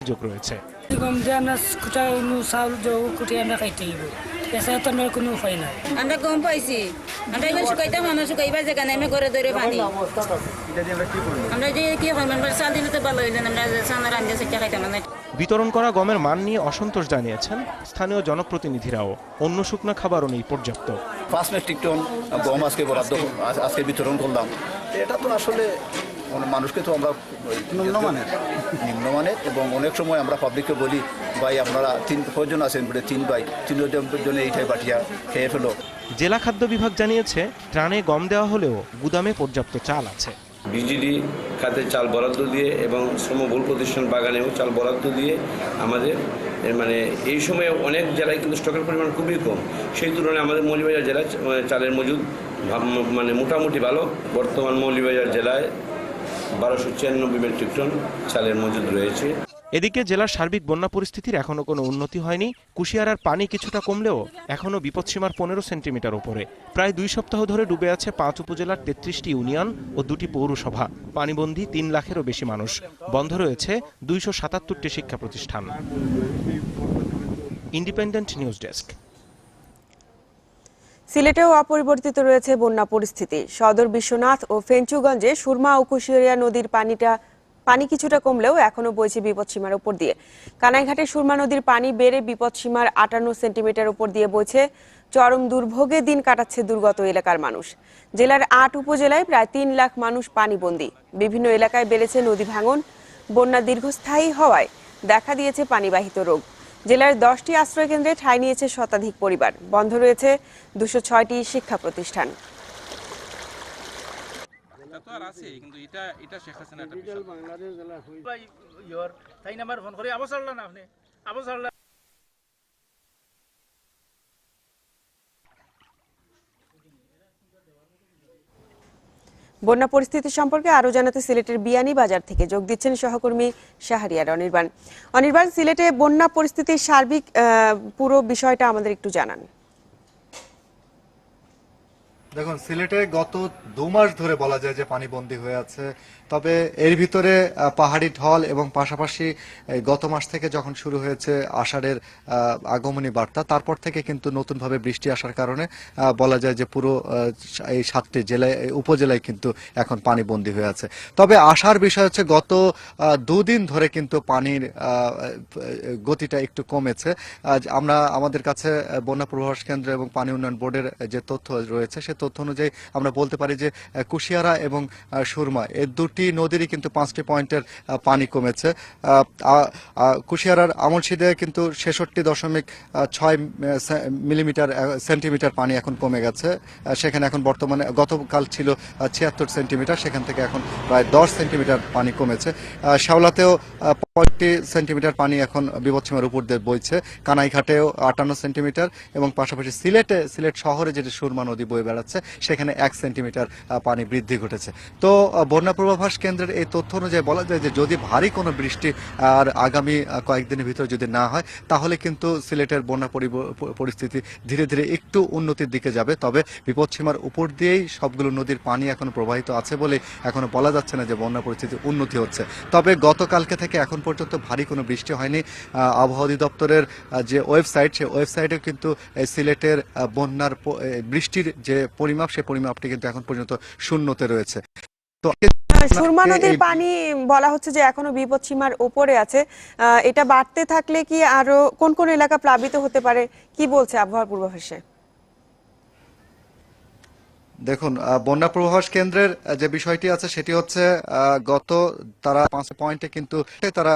যোগ রয়েছে। আমরা গম পাইছি, আমরা এবার শুকাইতাম, আমরা শুকাইবার জায়গা নাই, আমরা ঘরে ধরে পানি। আমরা যে কি হয় আমরা চাল দিলে তো ভালো হইলেন, আমরা চাল রান্না সেটা খাইতাম না। বিতরণ করা গমের মান নিয়ে অসন্তোষ জানিয়েছেন স্থানীয় জনপ্রতিনিধিরাও। অন্য শুকনো খাবারও নেই পর্যাপ্ত। 5 মেট্রিক টন গম আজকে বরাদ্দ আজকে বিতরণ করলাম। এটা তো আসলে মানুষকে তো আমরা নিম্নমানের এবং অনেক সময় আমরা পাবলিককে বলি ভাই আপনারা 3 জন আছেন, 3 ভাই 3 জনে এইটাই বাটিয়া খেয়ে ফেলো। জেলা খাদ্য বিভাগ জানিয়েছে ত্রাণে গম দেওয়া হলেও গুদামে পর্যাপ্ত চাল আছে। বিজিডি খাতে চাল বরাদ্দ দিয়ে এবং শ্রমবহুল প্রতিষ্ঠান বাগানেও চাল বরাদ্দ দিয়ে আমাদের মানে এই সময়ে অনেক জেলায় কিন্তু স্টকের পরিমাণ খুবই কম। সেই তুলনায় আমাদের মৌলভীবাজার জেলায় চালের মজুদ মানে মোটামুটি ভালো। বর্তমান মৌলভীবাজার জেলায় 1296 মেট্রিক টন চালের মজুদ রয়েছে। এদিকে জেলার সার্বিক বন্যা পরিস্থিতির এখনো কোনো উন্নতি হয়নি। কুশিয়ারার পানি কিছুটা কমলেও এখনো বিপদসীমার 15 সেন্টিমিটার উপরে। প্রায় 2 সপ্তাহ ধরে ডুবে আছে 5 উপজেলার 33টি ইউনিয়ন ও 2টি পৌরসভা। পানিবন্দী 3 লাখেরও বেশি মানুষ। বন্ধ রয়েছে 277টি শিক্ষা প্রতিষ্ঠান। Independent news desk. সিলেটেও অপরিবর্তিত রয়েছে বন্যা পরিস্থিতি। সদর বিশ্বনাথ ও ফেঞ্চুগঞ্জে সুরমা ও কুশিয়ারা নদীর পানি কিছুটা কমলেও এখনো বইছে বিপদসীমার উপর দিয়ে। কানাইঘাটে সুরমা নদীর পানি বেড়ে বিপদসীমার 58 সেন্টিমিটার উপর দিয়ে বইছে। চরম দুর্ভোগে দিন কাটাচ্ছে দুর্গত এলাকার মানুষ। জেলার 8 উপজেলায় প্রায় 3 লাখ মানুষ পানিবন্দী। বিভিন্ন এলাকায় বেড়েছে নদী ভাঙন। বন্যা দীর্ঘস্থায়ী হওয়ায় দেখা দিয়েছে পানিবাহিত রোগ। জেলার 10টি আশ্রয় কেন্দ্রে ঠাঁই নিয়েছে শতাধিক পরিবার। বন্ধ রয়েছে 206টি শিক্ষা প্রতিষ্ঠান। বন্যা পরিস্থিতি সম্পর্কে আরো জানাতে সিলেটের বিয়ানীবাজার থেকে যোগ দিচ্ছেন সহকর্মী শাহরিয়ার অনির্বাণ। অনির্বাণ, সিলেটে বন্যা পরিস্থিতির সার্বিক পুরো বিষয়টা আমাদের একটু জানান। দেখুন, সিলেটে গত 2 মাস ধরে বলা যায় যে পানিবন্দী হয়ে আছে। তবে এর ভিতরে পাহাড়ি ঢল এবং পাশাপাশি গত মাস থেকে যখন শুরু হয়েছে আষাঢ়ের আগমনী বার্তা, তারপর থেকে কিন্তু নতুনভাবে বৃষ্টি আসার কারণে বলা যায় যে পুরো এই 7টি জেলায় উপজেলায় কিন্তু এখন পানিবন্দী হয়ে আছে। তবে আসার বিষয় হচ্ছে গত 2 দিন ধরে কিন্তু পানির গতিটা একটু কমেছে। আমরা আমাদের কাছে বন্যা পূর্বাভাস কেন্দ্র এবং পানি উন্নয়ন বোর্ডের যে তথ্য রয়েছে সে তথ্য অনুযায়ী আমরা বলতে পারি যে কুশিয়ারা এবং সুরমা এই 2টি নদীরই কিন্তু 5টি পয়েন্টের পানি কমেছে। কুশিয়ারার আমলশিদে কিন্তু 66.6 সেন্টিমিটার পানি এখন কমে গেছে। সেখানে এখন বর্তমানে গতকাল ছিল 76 সেন্টিমিটার, সেখান থেকে এখন প্রায় 10 সেন্টিমিটার পানি কমেছে। শাওলাতেও 65 সেন্টিমিটার পানি এখন বিপদসীমার উপর দিয়ে বইছে। কানাইঘাটেও 58 সেন্টিমিটার এবং পাশাপাশি সিলেট শহরে যেটি সুরমা নদী বয়ে বেড়াচ্ছে সেখানে 1 সেন্টিমিটার পানি বৃদ্ধি ঘটেছে। তো বন্যা পূর্বাভাস কেন্দ্রের এই তথ্য অনুযায়ী বলা যায় যে যদি ভারী কোনো বৃষ্টি আর আগামী কয়েকদিনের ভিতরে যদি না হয় তাহলে কিন্তু সিলেটের বন্যা পরিস্থিতি ধীরে ধীরে একটু উন্নতির দিকে যাবে। তবে বিপদসীমার উপর দিয়েই সবগুলো নদীর পানি এখনো প্রবাহিত আছে বলে এখনো বলা যাচ্ছে না যে বন্যা পরিস্থিতি উন্নতি হচ্ছে। তবে গতকালকে থেকে এখন পর্যন্ত ভারী কোনো বৃষ্টি হয়নি। আবহাওয়া অধিদপ্তরের যে ওয়েবসাইট, সেই ওয়েবসাইটে কিন্তু সিলেটের বন্যার বৃষ্টির যে পরিমাপ, সেই পরিমাপটি কিন্তু এখন পর্যন্ত শূন্যতে রয়েছে। তো সুরমা নদীর পানি বলা হচ্ছে যে এখনো বিপদসীমার উপরে আছে। এটা বাড়তে থাকলে কি আরো কোন কোন এলাকা প্লাবিত হতে পারে, কি বলছে আবহাওয়ার পূর্বাভাসে? দেখুন, বন্যা পূর্বাভাস কেন্দ্রের যে বিষয়টি আছে সেটি হচ্ছে গত তারা 5 পয়েন্টে কিন্তু তারা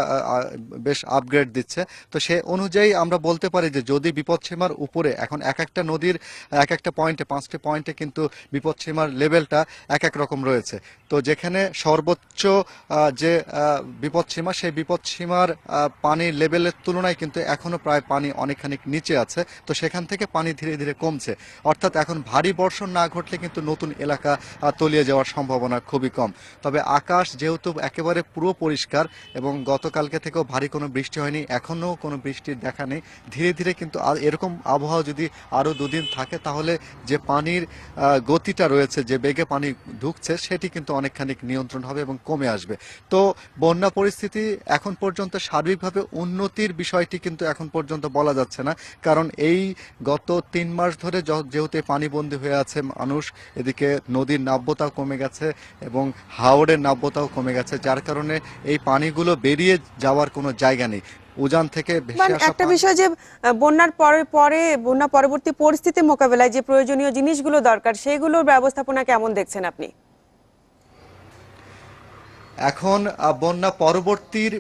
বেশ আপগ্রেড দিচ্ছে। তো সে অনুযায়ী আমরা বলতে পারি যে যদি বিপদসীমার উপরে এখন এক একটা নদীর এক একটা পয়েন্টে 5টি পয়েন্টে কিন্তু বিপদসীমার লেভেলটা এক এক রকম রয়েছে। তো যেখানে সর্বোচ্চ যে বিপদসীমা, সেই বিপদসীমার পানির লেভেলের তুলনায় কিন্তু এখনো প্রায় পানি অনেকখানি নিচে আছে। তো সেখান থেকে পানি ধীরে ধীরে কমছে। অর্থাৎ এখন ভারী বর্ষণ না ঘটলে কিন্তু নতুন এলাকা তলিয়ে যাওয়ার সম্ভাবনা খুবই কম। তবে আকাশ যেহেতু একেবারে পুরো পরিষ্কার এবং গতকালকে থেকেও ভারী কোনো বৃষ্টি হয়নি, এখনও কোনো বৃষ্টির দেখা নেই, ধীরে ধীরে কিন্তু এরকম আবহাওয়া যদি আরও দুদিন থাকে তাহলে যে পানির গতিটা রয়েছে, যে বেগে পানি ঢুকছে সেটি কিন্তু অনেকখানি নিয়ন্ত্রণ হবে এবং কমে আসবে। তো বন্যা পরিস্থিতি এখন পর্যন্ত সার্বিকভাবে উন্নতির বিষয়টি কিন্তু এখন পর্যন্ত বলা যাচ্ছে না, কারণ এই গত 3 মাস ধরে যেহেতু পানিবন্দী হয়ে আছে মানুষ, এদিকে নদীর নাব্যতাও কমে গেছে এবং হাওড়ের নাব্যতাও কমে গেছে, যার কারণে এই পানিগুলো বেরিয়ে যাওয়ার কোনো জায়গা নেই। উজান থেকে ভেসে আসা একটা বিষয় যে বন্যার পরে বন্যা পরবর্তী পরিস্থিতি মোকাবেলায় যে প্রয়োজনীয় জিনিসগুলো দরকার সেগুলোর ব্যবস্থাপনা কেমন দেখছেন আপনি? এখন বন্যা পরবর্তীর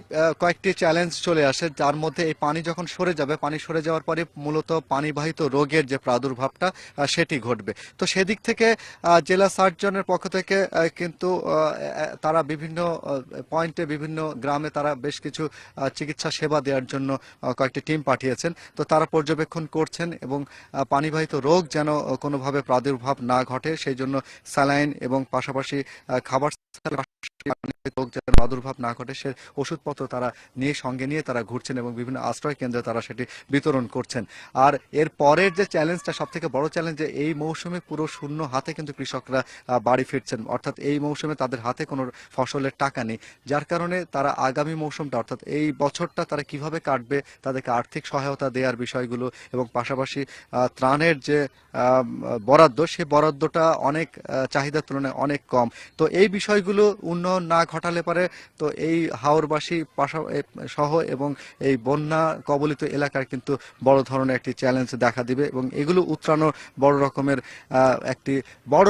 কয়েকটি চ্যালেঞ্জ চলে আসে, যার মধ্যে এই পানি যখন সরে যাবে, পানি সরে যাওয়ার পরে মূলত পানিবাহিত রোগের যে প্রাদুর্ভাবটা সেটি ঘটবে। তো সেদিক থেকে জেলা সার্জনের পক্ষ থেকে কিন্তু তারা বিভিন্ন পয়েন্টে বিভিন্ন গ্রামে তারা বেশ কিছু চিকিৎসা সেবা দেওয়ার জন্য কয়েকটি টিম পাঠিয়েছেন। তো তারা পর্যবেক্ষণ করছেন এবং পানিবাহিত রোগ যেন কোনোভাবে প্রাদুর্ভাব না ঘটে সেই জন্য স্যালাইন এবং পাশাপাশি খাবার রোগ যেন প্রাদুর্ভাব না ঘটে সে ওষুধপত্র তারা সঙ্গে নিয়ে তারা ঘুরছেন এবং বিভিন্ন আশ্রয় কেন্দ্রে তারা সেটি বিতরণ করছেন। আর এর পরের যে চ্যালেঞ্জটা, সব থেকে বড় চ্যালেঞ্জ, যে এই মৌসুমে পুরো শূন্য হাতে কিন্তু কৃষকরা বাড়ি ফিরছেন, অর্থাৎ এই মৌসুমে তাদের হাতে কোনো ফসলের টাকা নেই, যার কারণে তারা আগামী মৌসুমটা অর্থাৎ এই বছরটা তারা কিভাবে কাটবে, তাদেরকে আর্থিক সহায়তা দেওয়ার বিষয়গুলো এবং পাশাপাশি ত্রাণের যে বরাদ্দ, সেই বরাদ্দটা অনেক চাহিদার তুলনায় অনেক কম। তো এই বিষয়গুলো উন্নয়ন না ঘটালে পারে তো এই হাওরবাসী সহ এবং এই বন্যা কবলিত এলাকার কিন্তু বড় ধরনের একটি চ্যালেঞ্জ দেখা দিবে এবং এগুলো উত্তরানো বড় রকমের একটি বড়,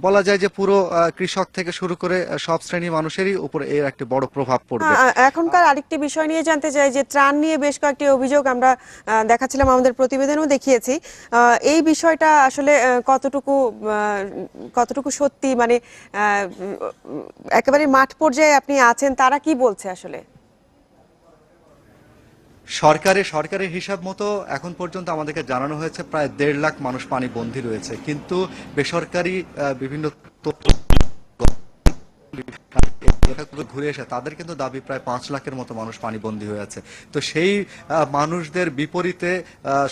বলা যায় যে পুরো কৃষক থেকে শুরু করে সব শ্রেণী মানুষেরই উপর এর একটি বড় প্রভাব পড়বে। এখনকার আরেকটি বিষয় নিয়ে জানতে চাই যে ত্রাণ নিয়ে বেশ কয়েকটি অভিযোগ আমরা দেখাচ্ছিলাম, আমাদের প্রতিবেদনও দেখিয়েছি। এই বিষয়টা আসলে কতটুকু সত্যি, মানে একেবারে মাঠ পর্যায়ে আপনি আছেন, তারা কি বলছে আসলে? সরকারের হিসাব মতো এখন পর্যন্ত আমাদেরকে জানানো হয়েছে প্রায় 1.5 লাখ মানুষ পানি বন্দী রয়েছে, কিন্তু বেসরকারি বিভিন্ন ঘুরে এসে তাদের কিন্তু দাবি প্রায় 5 লাখের মতো মানুষ পানিবন্দী হয়ে আছে। তো সেই মানুষদের বিপরীতে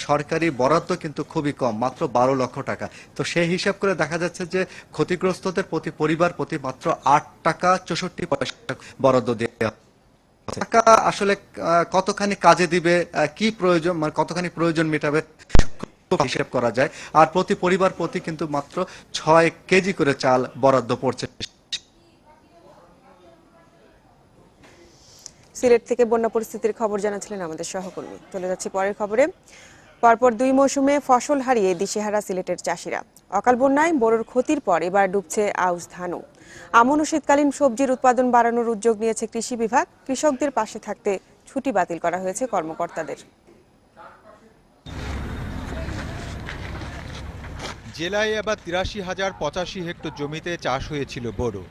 সরকারি বরাদ্দ কিন্তু খুবই কম, মাত্র 12 লক্ষ টাকা। তো সেই হিসাব করে দেখা যাচ্ছে যে ক্ষতিগ্রস্তদের প্রতি পরিবার প্রতি মাত্র 8 টাকা 64 পয়সা বরাদ্দ দেওয়া টাকা আসলে কতখানি কাজে দিবে, কি প্রয়োজন, মানে কতখানি প্রয়োজন মেটাবে হিসাব করা যায়। আর প্রতি পরিবার প্রতি কিন্তু মাত্র 6 কেজি করে চাল বরাদ্দ পড়ছে। সিলেট থেকে বন্যা পরিস্থিতির খবর জানাচ্ছিলেন আমাদের সহকর্মী। চলে যাচ্ছি পরের খবরে। পরপর 2 মৌসুমে ফসল হারিয়ে দিশেহারা সিলেটের চাষিরা। অকাল বন্যায় বড়র ক্ষতির পর এবার ডুবছে আউশ ধানও। আমন ও শীতকালীন সবজির উৎপাদন বাড়ানোর উদ্যোগ নিয়েছে কৃষি বিভাগ। কৃষকদের পাশে থাকতে ছুটি বাতিল করা হয়েছে কর্মকর্তাদের। জেলায় এবার 83,085 হেক্টর জমিতে চাষ হয়েছিল বোরো।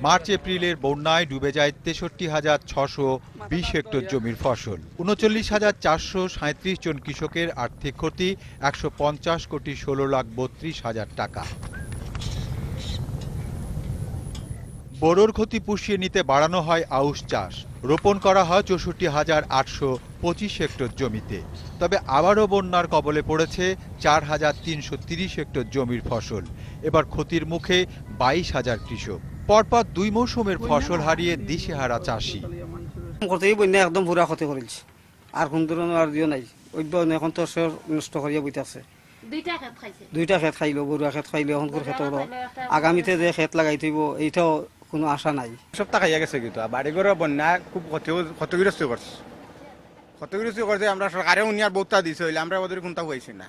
মার্চ এপ্রিলের বন্যায় ডুবে যায় 63,620 হেক্টর জমির ফসল। 39,437 জন কৃষকের আর্থিক ক্ষতি 150,16,32,000 টাকা। বোরোর ক্ষতি পুষিয়ে নিতে বাড়ানো হয় আউশ চাষ। রোপণ করা হয় 64,825 হেক্টর জমিতে। তবে আবারও বন্যার কবলে পড়েছে 4,330 হেক্টর জমির ফসল। এবার ক্ষতির মুখে 22,000 কৃষক। পরপর 2 মৌসুমের ফসল হারিয়ে দিশেহারা চাষি। বন্যা একদম পুরা ক্ষতি করেছে, আর কোন ধরনের আর দিও নাই। ওই এখন তো নষ্ট করিয়া বইতেছে। 2টা ক্ষেত খাইলো, বড়ুয়া ক্ষেত খাইলো, এখনকার ক্ষেত আগামীতে যে ক্ষেত লাগাই থইব এইটাও কোনো আশা নাই। সব টাকা খাইয়া গেছে, কিন্তু বাড়িঘরের বন্যা খুব ক্ষতিগ্রস্ত করছে। আমরা সরকারে উনিয়ার বউতা দিছে, হইলে আমরা ওদের কোনটা হয়েছি না।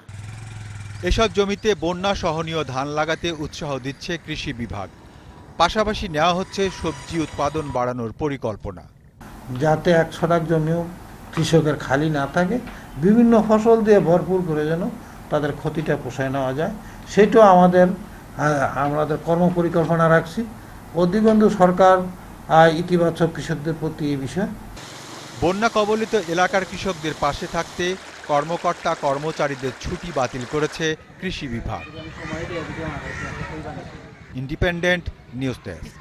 এসব জমিতে বন্যা সহনীয় ধান লাগাতে উৎসাহ দিচ্ছে কৃষি বিভাগ। পাশাপাশি নেওয়া হচ্ছে সবজি উৎপাদন বাড়ানোর পরিকল্পনা, যাতে 1 শতাংশ জমিও কৃষকের খালি না থাকে, বিভিন্ন ফসল দিয়ে ভরপুর করে যেন তাদের ক্ষতিটা পোষায় নেওয়া যায়, সেটাও আমাদের কর্ম পরিকল্পনা রাখছি। অধিকন্তু সরকার ইতিবাচক কৃষকদের প্রতি এই বিষয়ে। বন্যা কবলিত এলাকার কৃষকদের পাশে থাকতে কর্মকর্তা কর্মচারীদের ছুটি বাতিল করেছে কৃষি বিভাগ। Independent news desk.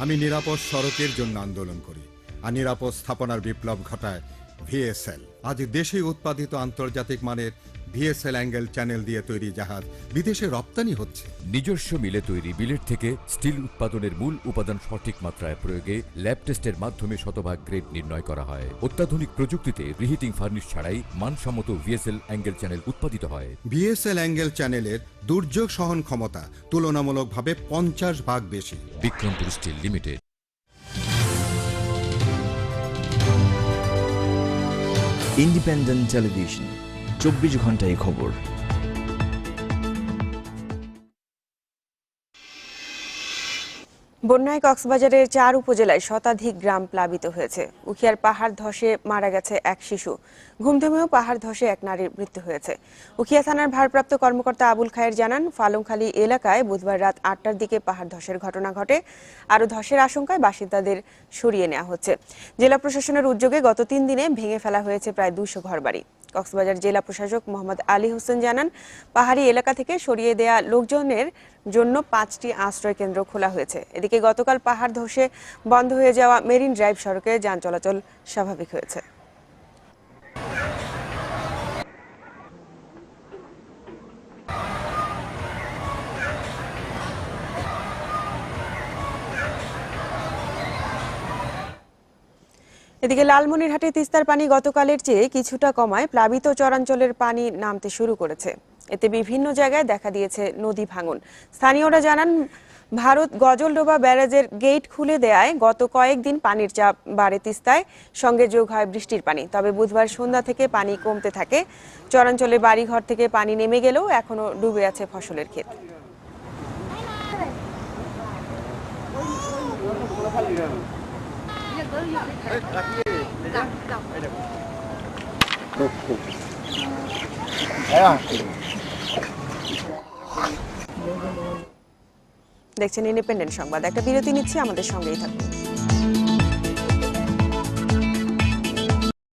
আমি নিরাপদ সড়কের জন্য আন্দোলন করি, আর নিরাপদ স্থাপনার বিপ্লব ঘটায় ভিএসএল। আজ দেশে উৎপাদিত আন্তর্জাতিক মানের ভিএসএল অ্যাঙ্গেল চ্যানেল দিয়ে তৈরি জাহাজ বিদেশে রপ্তানি হচ্ছে। নিজস্ব মিলে তৈরি বিলেট থেকে স্টিল উৎপাদনের মূল উপাদান সঠিক মাত্রায় প্রয়োগে ল্যাব টেস্টের মাধ্যমে শতভাগ গ্রেড নির্ণয় করা হয়। অত্যাধুনিক প্রযুক্তিতে রিহিটিং ফার্নিশ ছাড়াই মানসম্মত ভিএসএল অ্যাঙ্গেল চ্যানেল উৎপাদিত হয়। ভিএসএল অ্যাঙ্গেল চ্যানেলের দুর্যোগ সহন ক্ষমতা তুলনামূলকভাবে 50 ভাগ বেশি। Bikrampur steel limited. Independent television, 24 ঘন্টায় খবর। বন্যায় কক্সবাজারের 4 উপজেলায় শতাধিক গ্রাম প্লাবিত হয়েছে। উখিয়ার পাহাড় ধসে মারা গেছে এক শিশু। ঘুমধুমেও পাহাড় ধসে এক নারীর মৃত্যু হয়েছে। উখিয়া থানার ভারপ্রাপ্ত কর্মকর্তা আবুল খায়ের জানান, ফালংখালী এলাকায় বুধবার রাত 8টার দিকে পাহাড় ধসের ঘটনা ঘটে। আরও ধসের আশঙ্কায় বাসিন্দাদের সরিয়ে নেওয়া হচ্ছে। জেলা প্রশাসনের উদ্যোগে গত 3 দিনে ভেঙে ফেলা হয়েছে প্রায় 200 ঘরবাড়ি। কক্সবাজার জেলা প্রশাসক মোহাম্মদ আলী হোসেন জানান, পাহাড়ি এলাকা থেকে সরিয়ে দেয়া লোকজনের জন্য 5টি আশ্রয় কেন্দ্র খোলা হয়েছে। এদিকে গতকাল পাহাড় ধসে বন্ধ হয়ে যাওয়া মেরিন ড্রাইভ সড়কে যান চলাচল স্বাভাবিক হয়েছে। এদিকে লালমনিরহাটে তিস্তার পানি গতকালের চেয়ে কিছুটা কমায় প্লাবিত চরাঞ্চলের পানি নামতে শুরু করেছে। এতে বিভিন্ন জায়গায় দেখা দিয়েছে নদী ভাঙন। স্থানীয়রা জানান, ভারত গজলডোবা ব্যারাজের গেট খুলে দেয়ায় গত কয়েকদিন পানির চাপ বাড়ে তিস্তায়, সঙ্গে যোগ হয় বৃষ্টির পানি। তবে বুধবার সন্ধ্যা থেকে পানি কমতে থাকে। চরাঞ্চলে বাড়িঘর থেকে পানি নেমে গেলেও এখনো ডুবে আছে ফসলের ক্ষেত। দেখছেন ইন্ডিপেন্ডেন্ট সংবাদ। একটা বিরতি নিচ্ছি, আমাদের সঙ্গেই থাকুন।